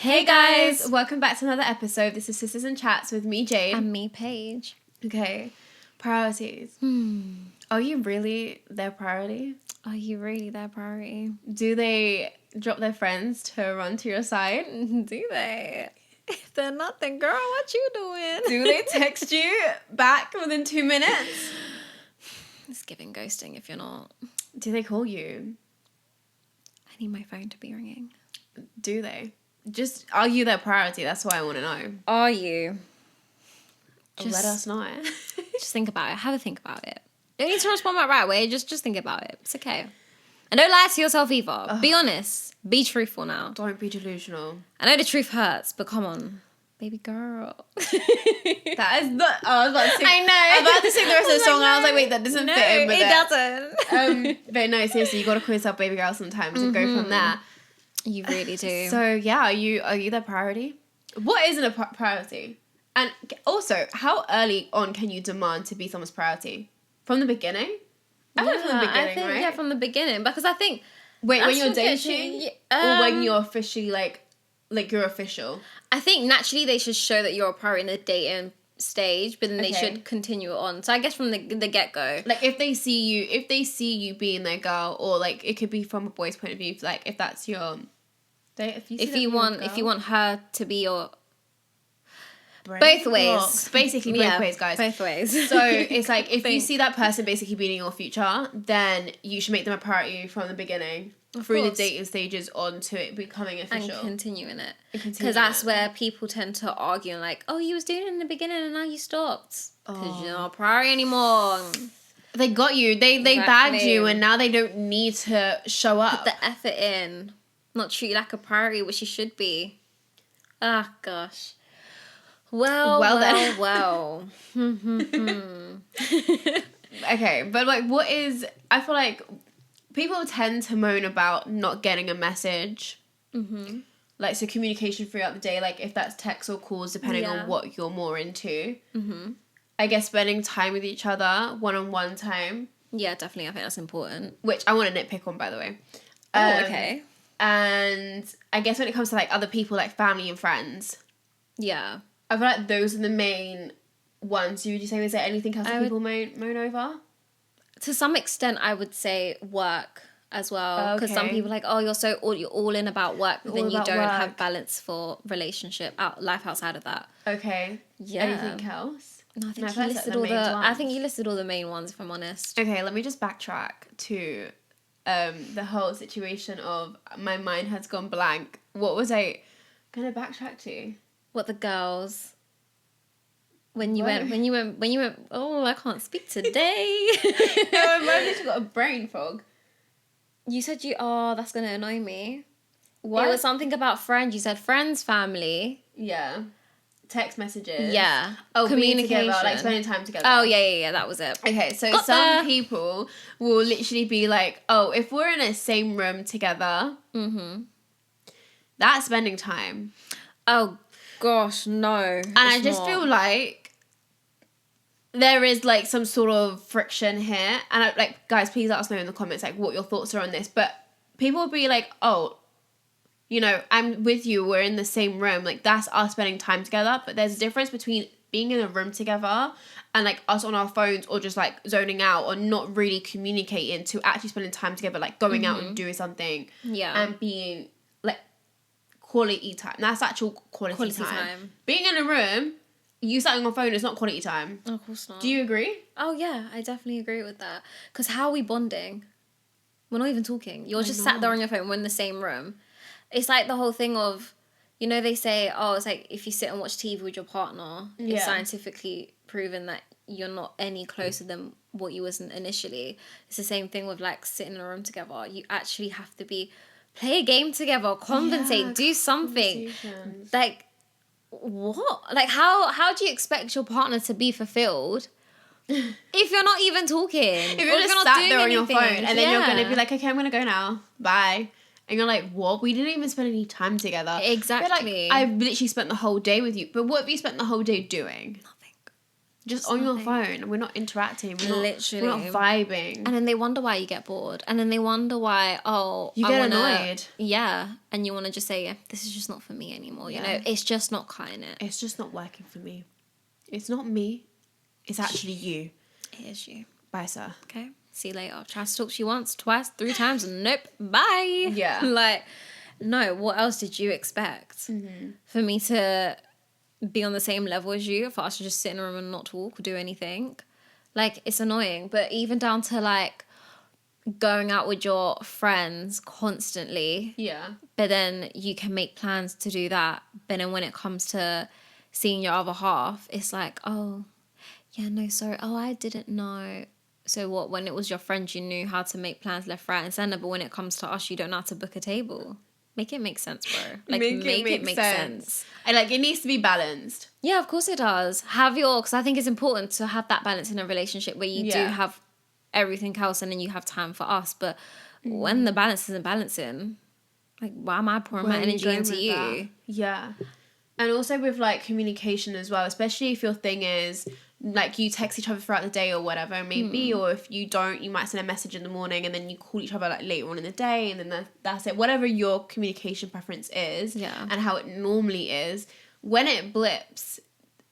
Hey guys, welcome back to another episode. This is Sisters and Chats with me, Jade. And me, Paige. Okay, priorities. Are you really their priority? Are you really their priority? Do they drop their friends to run to your side? Do they? If they're not, then girl, what you doing? Do they text you back within 2 minutes? It's giving ghosting if you're not. Do they call you? I need my phone to be ringing. Do they? Just, are you their priority? That's what I want to know. Are you? Let us know. Just think about it. Have a think about it. Don't need to respond right away. Just think about it. It's okay. And don't lie to yourself either. Ugh. Be honest. Be truthful now. Don't be delusional. I know the truth hurts, but come on. Baby girl. That is not... Oh, I was about to sing... I know. I was about to sing the rest of the song, and I was like, wait, that doesn't no, fit in with it doesn't. But no, seriously, you got to call yourself baby girl sometimes and go from there. You really do. So, yeah, are you their priority? What isn't a priority? And also, how early on can you demand to be someone's priority? From the beginning? I think from the beginning, right? Yeah, from the beginning. Because I think... Wait, when you're dating? Or when you're officially, like you're official? I think naturally they should show that you're a priority in the dating stage, but then they should continue it on. So I guess from the get-go. Like, if they see you being their girl, or, like, it could be from a boy's point of view, like, if that's your... If you want her to be your... Both ways. Basically, both ways, guys. Both ways. So, it's like, if you see that person basically being in your future, then you should make them a priority from the beginning. Through the dating stages on to it becoming official. And continuing it. Because that's where people tend to argue and like, oh, you was doing it in the beginning and now you stopped. Because you're not a priority anymore. They got you. They bagged you and now they don't need to show up. Put the effort in. Not treat you like a priority, which you should be. Ah, gosh. Well. Okay, but like, what is... I feel like... People tend to moan about not getting a message. Mm-hmm. Like, so communication throughout the day, like, if that's text or calls, depending on what you're more into. Mm-hmm. I guess spending time with each other, one-on-one time. Yeah, definitely. I think that's important. Which I want to nitpick on, by the way. Okay. And I guess when it comes to, like, other people, like family and friends. Yeah. I feel like those are the main ones. Would you say, is there anything else that people moan over? To some extent, I would say work as well. Because some people are like, oh, you're all in about work, but then you don't have balance for life outside of that. Okay. Yeah. Anything else? No, I think you listed all the main ones, if I'm honest. Okay, let me just backtrack to the whole situation of my mind has gone blank. What was I gonna backtrack to? What the girls... When you went, oh, I can't speak today. No, I've literally got a brain fog. You said that's going to annoy me. What? It was something about friends. You said friends, family. Yeah. Text messages. Yeah. Oh, communication. Together, like spending time together. Oh, yeah, that was it. Okay, so some people will literally be like, oh, if we're in a same room together, that's spending time. Oh, gosh, no. And I just feel like there is, like, some sort of friction here. And, guys, please let us know in the comments, like, what your thoughts are on this. But people will be like, oh, you know, I'm with you. We're in the same room. Like, that's us spending time together. But there's a difference between being in a room together and, like, us on our phones or just, like, zoning out or not really communicating to actually spending time together, like, going out and doing something. Yeah. And being, like, quality time. That's actual quality time. Being in a room... You sat on your phone is not quality time. Of course not. Do you agree? Oh, yeah. I definitely agree with that. Because how are we bonding? We're not even talking. You're just sat there on your phone. We're in the same room. It's like the whole thing of, you know, they say, oh, it's like if you sit and watch TV with your partner, it's scientifically proven that you're not any closer than what you was initially. It's the same thing with, like, sitting in a room together. You actually have to play a game together, compensate, do something. Like... What? Like, how do you expect your partner to be fulfilled if you're not even talking? If you're just sat there on your phone and then you're going to be like, okay, I'm going to go now. Bye. And you're like, what? We didn't even spend any time together. Exactly. Like, I literally spent the whole day with you. But what have you spent the whole day doing? just on your phone. We're not interacting. We're not vibing. And then they wonder why you get bored. And then they wonder why, you get annoyed. Yeah. And you want to just say, yeah, this is just not for me anymore. You know, it's just not cutting it. It's just not working for me. It's not me. It's actually you. It is you. Bye, sir. Okay. See you later. Try to talk to you once, twice, 3 times. Nope. Bye. Yeah. Like, no, what else did you expect? For me to be on the same level as you, for us to just sit in a room and not talk or do anything? Like, it's annoying. But even down to, like, going out with your friends constantly. Yeah. But then you can make plans to do that. But then when it comes to seeing your other half, it's like, oh, yeah, no, sorry. Oh, I didn't know. So what, when it was your friend, you knew how to make plans left, right, and centre, but when it comes to us, you don't know how to book a table? Make it make sense, bro. Like, make it make sense. And, like, it needs to be balanced. Yeah, of course it does. Because I think it's important to have that balance in a relationship where you do have everything else and then you have time for us. But when the balance isn't balancing, like, why am I pouring my energy into you? That? Yeah. And also with, like, communication as well, especially if your thing is, like, you text each other throughout the day or whatever maybe, or if you don't, you might send a message in the morning and then you call each other, like, later on in the day, and then that's it. Whatever your communication preference is and how it normally is, when it blips,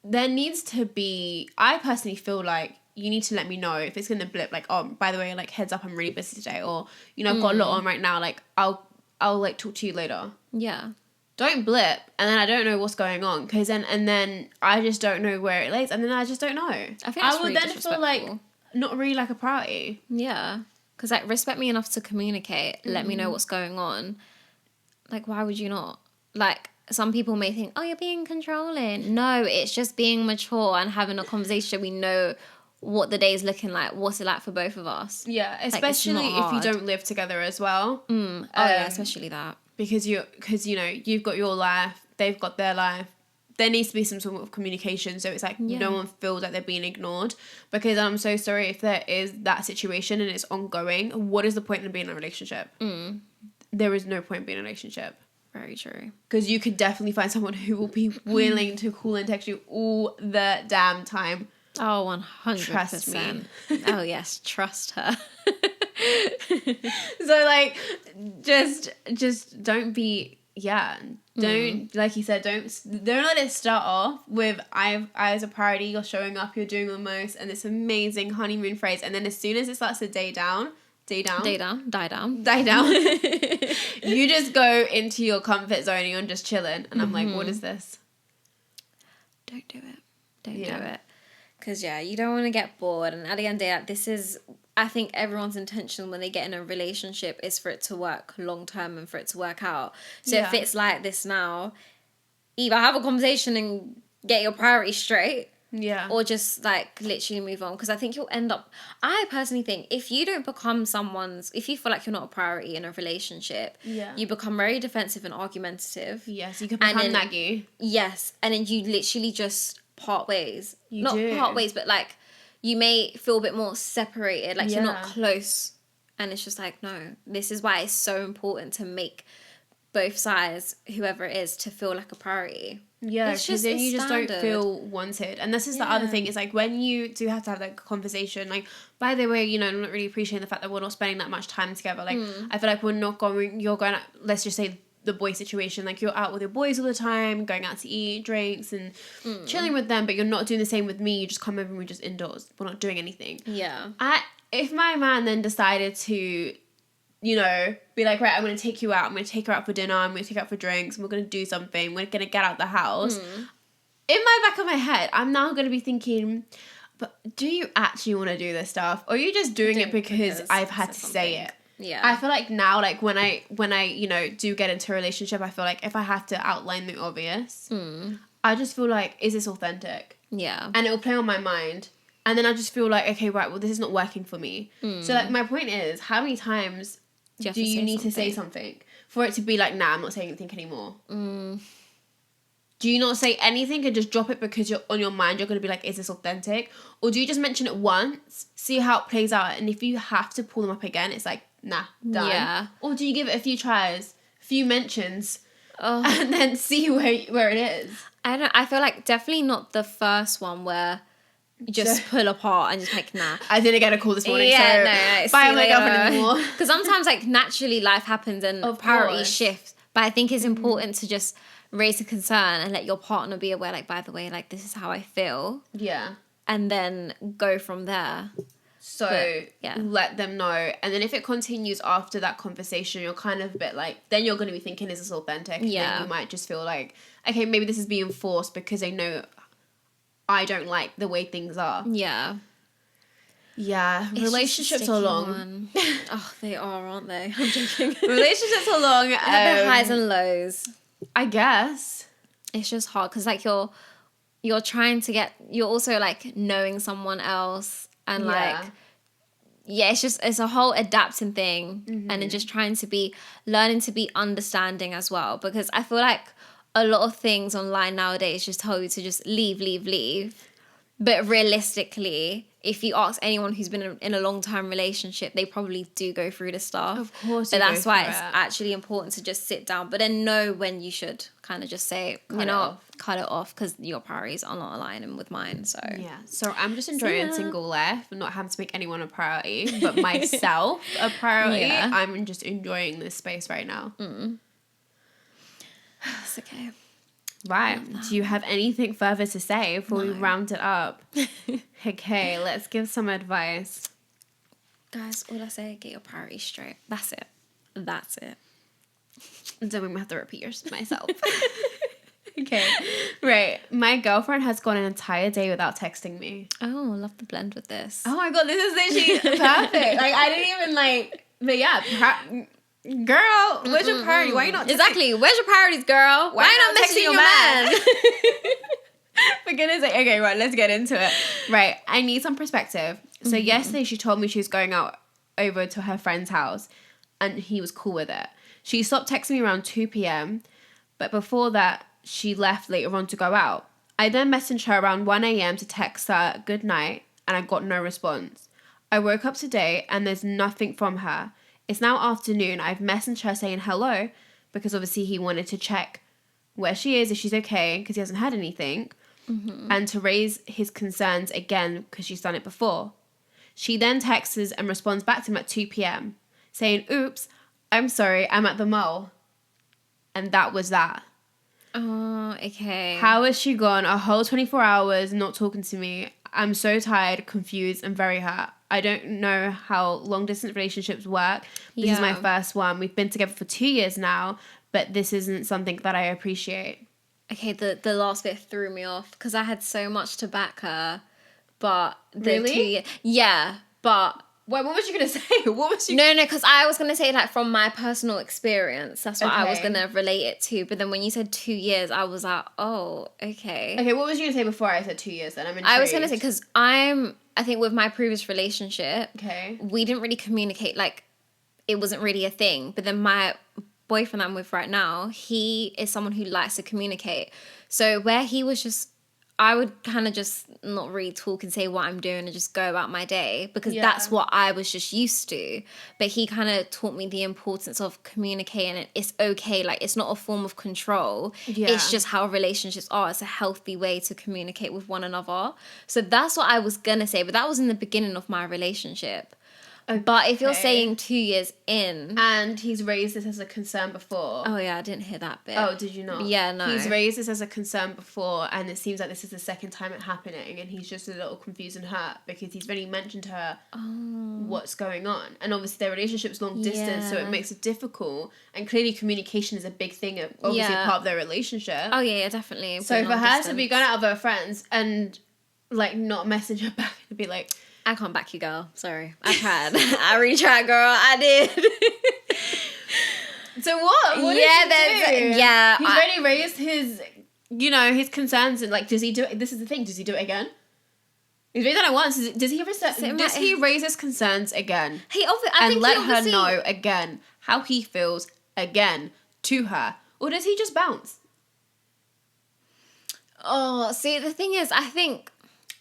there needs to be, I personally feel like you need to let me know if it's going to blip, like, oh, by the way, like, heads up, I'm really busy today, or, you know, I've got a lot on right now, like, I'll like, talk to you later. Yeah. Don't blip, and then I don't know what's going on, because then I just don't know where it lays, and then I just don't know. I think that's really then feel like not really like a priority. Yeah, because, like, respect me enough to communicate. Let me know what's going on. Like, why would you not? Like, some people may think, oh, you're being controlling. No, it's just being mature and having a conversation. We know what the day is looking like. What's it like for both of us? Yeah, especially if you don't live together as well. Yeah, especially that. Because you know, you've got your life, they've got their life. There needs to be some sort of communication, so it's like no one feels like they're being ignored. Because I'm so sorry if there is that situation and it's ongoing. What is the point in being in a relationship? There is no point in being in a relationship. Very true. Because you could definitely find someone who will be willing to call and text you all the damn time. Oh, 100%. Trust me. Oh, yes, trust her. So, like, just don't be, don't, like you said, don't let it start off with I as a priority, you're showing up, you're doing the most, and this amazing honeymoon phase, and then as soon as it starts to die down, you just go into your comfort zone and you're just chilling, and I'm like, what is this? Don't do it. Don't do it. Because, you don't want to get bored. And at the end of the day, like, this is, I think everyone's intention when they get in a relationship is for it to work long term and for it to work out. So if it's like this now, either have a conversation and get your priorities straight. Yeah. Or just, like, literally move on. Because I think you'll end up, I personally think if you don't become if you feel like you're not a priority in a relationship, you become very defensive and argumentative. Yes, you can become naggy. Yes. And then you literally just part ways. Part ways, but, like, you may feel a bit more separated, like you're not close, and it's just like, no, this is why it's so important to make both sides, whoever it is, to feel like a priority. Yeah, because then you just don't feel wanted. And this is the other thing, is like when you do have to have that conversation, like, by the way, you know, I'm not really appreciating the fact that we're not spending that much time together. Like, I feel like you're going out, let's just say the boy situation, like, you're out with your boys all the time, going out to eat drinks and chilling with them, but you're not doing the same with me. You just come over and we're just indoors, we're not doing anything. If my man then decided to, you know, be like, right, I'm going to take you out, I'm going to take her out for dinner, I'm going to take her out for drinks, and we're going to do something, we're going to get out the house, in my back of my head, I'm now going to be thinking, but do you actually want to do this stuff, or are you just doing it because I've had to say it? Yeah. I feel like now, like, when I you know, do get into a relationship, I feel like if I have to outline the obvious, I just feel like, is this authentic? Yeah. And it'll play on my mind. And then I just feel like, okay, right, well, this is not working for me. So, like, my point is, how many times do you need to say something for it to be like, nah, I'm not saying anything anymore? Do you not say anything and just drop it because you're on your mind, you're going to be like, is this authentic? Or do you just mention it once, see how it plays out, and if you have to pull them up again, it's like, nah, done. Yeah. Or do you give it a few tries, a few mentions, and then see where it is? I feel like definitely not the first one where just pull apart and just like, nah. I didn't get a call this morning, so no, bye, my girlfriend anymore. Because sometimes like naturally life happens and priorities shift. But I think it's important to just raise a concern and let your partner be aware, like, by the way, like, this is how I feel. Yeah. And then go from there. So let them know. And then if it continues after that conversation, you're kind of a bit like, then you're going to be thinking, is this authentic? And then you might just feel like, okay, maybe this is being forced because they know I don't like the way things are. Yeah. Yeah. Relationships are long. Oh, they are, aren't they? I'm joking. Relationships are long. The highs and lows. I guess. It's just hard because like you're trying to get, you're also like knowing someone else and it's a whole adapting thing and then just learning to be understanding as well, because I feel like a lot of things online nowadays just tell you to just leave, but realistically if you ask anyone who's been in a long-term relationship, they probably do go through the stuff. Of course. But that's why it's actually important to just sit down, but then know when you should kind of just say, cut it off because your priorities are not aligning with mine. So yeah. So I'm just enjoying single life and not having to make anyone a priority, but myself a priority. Yeah. I'm just enjoying this space right now. It's okay. Right. Do you have anything further to say before we round it up? Okay, let's give some advice. Guys, all I say, get your priorities straight. That's it. Then we have to repeat myself. Okay. Right. My girlfriend has gone an entire day without texting me. Oh, I love the blend with this. Oh my God, this is literally perfect. Like, I didn't even but yeah, girl, where's your priority? Why are you not texting? Exactly. Where's your priorities, girl? Why are you not texting your man? For goodness sake. Okay, right, let's get into it. Right, I need some perspective. So yesterday she told me she was going out over to her friend's house and he was cool with it. She stopped texting me around 2 p.m. But before that, she left later on to go out. I then messaged her around 1 a.m. to text her good night and I got no response. I woke up today and there's nothing from her. It's now afternoon. I've messaged her saying hello because obviously he wanted to check where she is, if she's okay, because he hasn't had anything, and to raise his concerns again because she's done it before. She then texts and responds back to him at 2 p.m. saying, oops, I'm sorry, I'm at the mall. And that was that. Oh, okay. How has she gone a whole 24 hours not talking to me? I'm so tired, confused, and very hurt. I don't know how long-distance relationships work. This is my first one. We've been together for 2 years now, but this isn't something that I appreciate. Okay, the last bit threw me off because I had so much to back her, but... Really? Yeah, but... Wait, what was you going to say? No, because I was going to say, like, from my personal experience, that's what I was going to relate it to. But then when you said 2 years, I was like, oh, okay. Okay, what was you going to say before I said 2 years then? I'm intrigued. I was going to say, because I think with my previous relationship, we didn't really communicate, like, it wasn't really a thing. But then my boyfriend I'm with right now, he is someone who likes to communicate. So where he was just... I would kind of just not really talk and say what I'm doing and just go about my day because that's what I was just used to. But he kind of taught me the importance of communicating and it's okay. Like, it's not a form of control. Yeah. It's just how relationships are. It's a healthy way to communicate with one another. So that's what I was going to say. But that was in the beginning of my relationship. Okay. But if you're saying 2 years in... And he's raised this as a concern before. Oh, yeah, I didn't hear that bit. Oh, did you not? Yeah, no. He's raised this as a concern before, and it seems like this is the second time it happening, and he's just a little confused and hurt because he's really mentioned to her what's going on. And obviously their relationship's long distance, so it makes it difficult. And clearly communication is a big thing, obviously part of their relationship. Oh, yeah, definitely. So for her to be going out with her friends and, like, not message her back and be like... I can't back you, girl. Sorry. I tried. I really tried, girl. I did. So what? What did he do? Yeah. He's already raised his, his concerns and, like, does he do it? This is the thing. Does he do it again? He's raised it once. Does he raise his concerns again? And let her know again how he feels again to her? Or does he just bounce? Oh, see, the thing is, I think...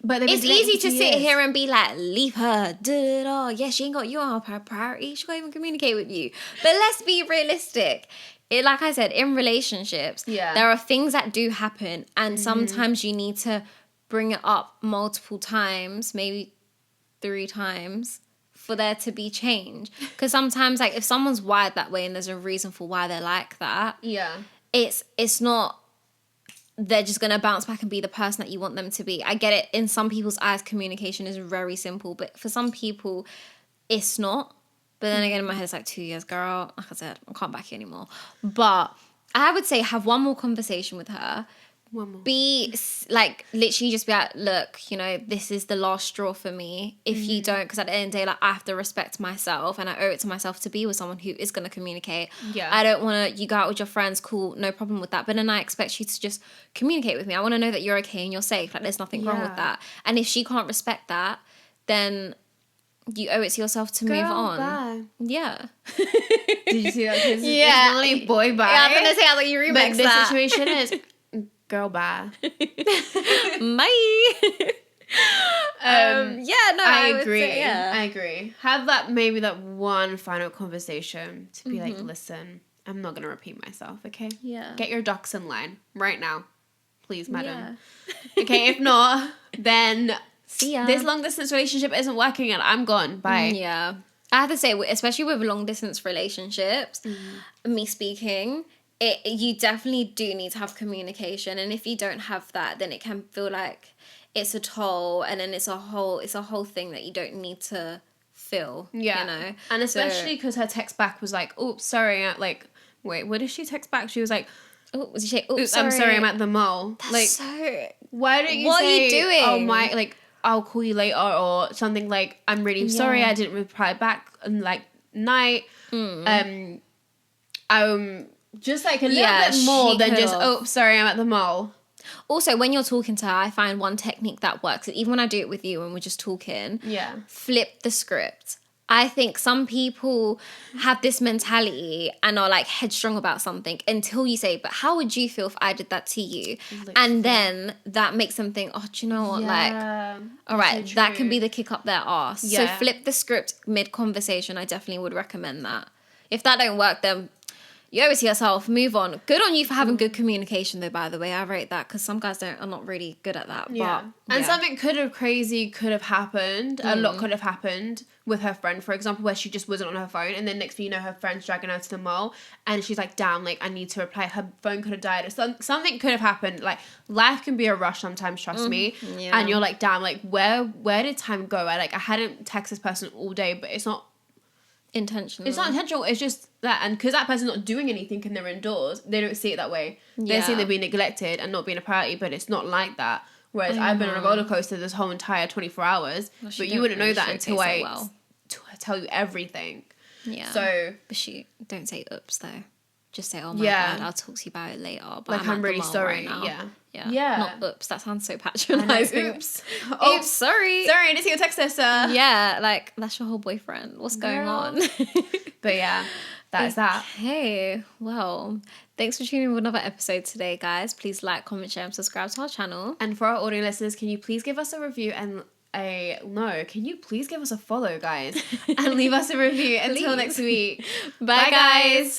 But it's easy to sit here and be like, leave her, yeah, she ain't got you on her priority, she can't even communicate with you. But let's be realistic. Like I said, in relationships, there are things that do happen and sometimes you need to bring it up multiple times, maybe 3 times, for there to be change. Because sometimes, like, if someone's wired that way and there's a reason for why they're like that, it's not they're just gonna bounce back and be the person that you want them to be. I get it. In some people's eyes, communication is very simple, but for some people, it's not. But then again, in my head, it's like 2 years, girl. Like I said, I can't back you anymore. But I would say have one more conversation with her. Be like, literally just be like, look, you know, this is the last straw for me. If you don't, because at the end of the day, like, I have to respect myself and I owe it to myself to be with someone who is going to communicate. I don't want to, you go out with your friends, cool, no problem with that. But then I expect you to just communicate with me. I want to know that you're okay and you're safe. Like, there's nothing wrong with that. And if she can't respect that, then you owe it to yourself to move on. Bye. Yeah. Did you see that? It's only boy bye. Yeah, I was going to say, I was like, you remix but the that. situation is, girl, bye. Bye. I agree. Would say, I agree. Have that one final conversation to be like, listen, I'm not gonna repeat myself, okay? Yeah. Get your ducks in line right now, please, madam. Yeah. Okay, if not, then see ya. This long distance relationship isn't working and I'm gone. Bye. Yeah. I have to say, especially with long distance relationships, me speaking, you definitely do need to have communication, and if you don't have that, then it can feel like it's a toll, and then it's a whole thing that you don't need to feel. You know, and especially because her text back was like, "Oops, sorry." Like, wait, what did she text back? She was like, "Oh, was she? Oops, I'm sorry, I'm at the mall." That's like, so. Why don't you what say, are you doing? "Oh my," like, I'll call you later, or something like, "I'm really sorry, I didn't reply back," and like night. Just like a little bit more than just, "Oh, sorry, I'm at the mall." Also, when you're talking to her, I find one technique that works. Even when I do it with you when we're just talking, flip the script. I think some people have this mentality and are like headstrong about something until you say, but how would you feel if I did that to you? And then that makes them think, oh, do you know what? Like, all right, so that can be the kick up their arse. So flip the script mid-conversation. I definitely would recommend that. If that don't work, then you owe it to yourself. Move on. Good on you for having good communication, though, by the way. I rate that because some guys are not really good at that. Yeah. And something could have happened. A lot could have happened with her friend, for example, where she just wasn't on her phone. And then next thing you know, her friend's dragging her to the mall. And she's like, damn, like, I need to reply. Her phone could have died. Or something could have happened. Like, life can be a rush sometimes, trust me. Yeah. And you're like, damn, like, where did time go? I hadn't texted this person all day, but it's not intentional. It's not intentional. It's just that, and because that person's not doing anything and they're indoors, they don't see it that way. They're seeing they're being neglected and not being a priority, but it's not like that. Whereas I've been on a roller coaster this whole entire 24 hours, but you wouldn't know that until I tell you everything. Yeah. So, but don't say oops though. Just say, oh my God, I'll talk to you about it later. But like, I'm really sorry. Right now. Yeah. Not oops. That sounds so patronizing. Oops. Oops, sorry. Sorry, I didn't see your text, sister. Yeah, like, that's your whole boyfriend. What's going on? But yeah, that's that. Hey, well, thanks for tuning in with another episode today, guys. Please like, comment, share, and subscribe to our channel. And for our audio listeners, can you please give us a review and can you please give us a follow, guys? And leave us a review until next week. Bye, guys.